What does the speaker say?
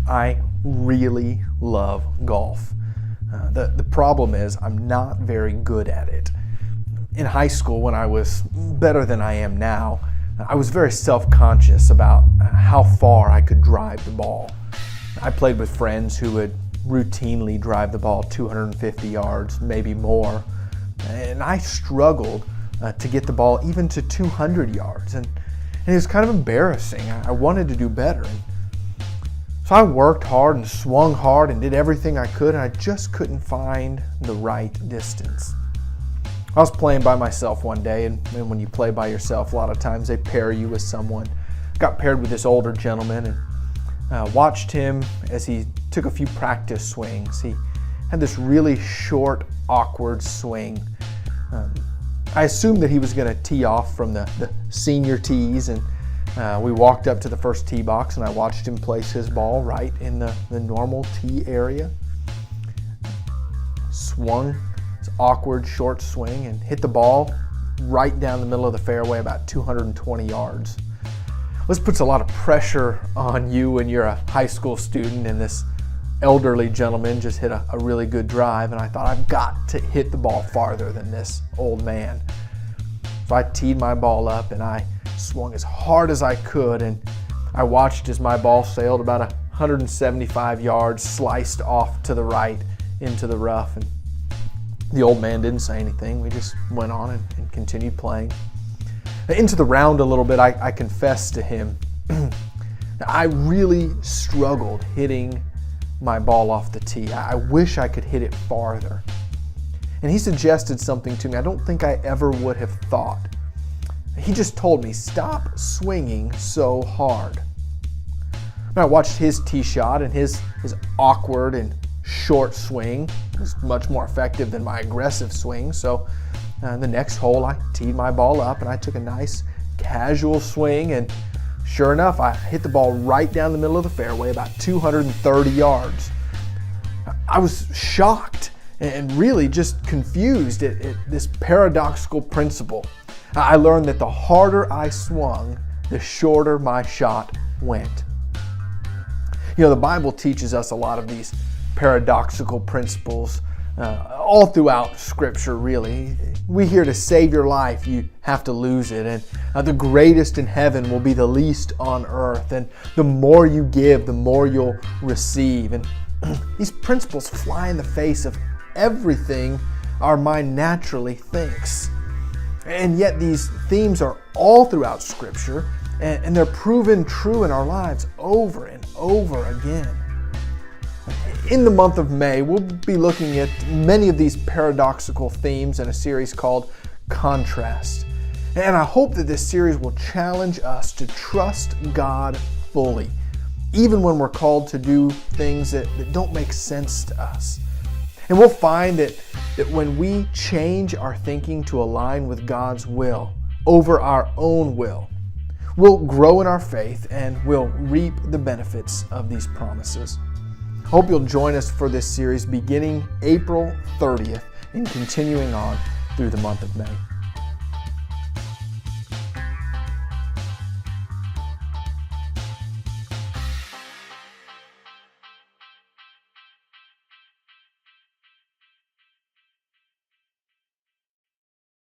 I really love golf. The problem is I'm not very good at it. In high school, when I was better than I am now, I was very self-conscious about how far I could drive the ball. I played with friends who would routinely drive the ball 250 yards, maybe more, and I struggled to get the ball even to 200 yards, and it was kind of embarrassing. I wanted to do better. So I worked hard and swung hard and did everything I could, and I just couldn't find the right distance. I was playing by myself one day, and when you play by yourself, a lot of times they pair you with someone. I got paired with this older gentleman and watched him as he took a few practice swings. He had this really short, awkward swing. I assumed that he was going to tee off from the senior tees, and we walked up to the first tee box, and I watched him place his ball right in the normal tee area. Swung his awkward short swing and hit the ball right down the middle of the fairway, about 220 yards. This puts a lot of pressure on you when you're a high school student, and this elderly gentleman just hit a really good drive, and I thought, I've got to hit the ball farther than this old man. So I teed my ball up and I swung as hard as I could, and I watched as my ball sailed about 175 yards, sliced off to the right into the rough, and the old man didn't say anything. We just went on and continued playing. Into the round a little bit, I confessed to him, I really struggled hitting my ball off the tee. I wish I could hit it farther. And he suggested something to me I don't think I ever would have thought. He just told me, stop swinging so hard. And I watched his tee shot, and his awkward and short swing was much more effective than my aggressive swing. So the next hole, I teed my ball up and I took a nice casual swing, and sure enough, I hit the ball right down the middle of the fairway, about 230 yards. I was shocked and really just confused at this paradoxical principle. I learned that the harder I swung, the shorter my shot went. You know, the Bible teaches us a lot of these paradoxical principles all throughout Scripture, really. We hear to save your life, you have to lose it. And the greatest in heaven will be the least on earth. And the more you give, the more you'll receive. And these principles fly in the face of everything our mind naturally thinks. And yet these themes are all throughout Scripture, and they're proven true in our lives over and over again. In the month of May, we'll be looking at many of these paradoxical themes in a series called Contrast. And I hope that this series will challenge us to trust God fully, even when we're called to do things that don't make sense to us. And we'll find that when we change our thinking to align with God's will over our own will, we'll grow in our faith and we'll reap the benefits of these promises. I hope you'll join us for this series beginning April 30th and continuing on through the month of May.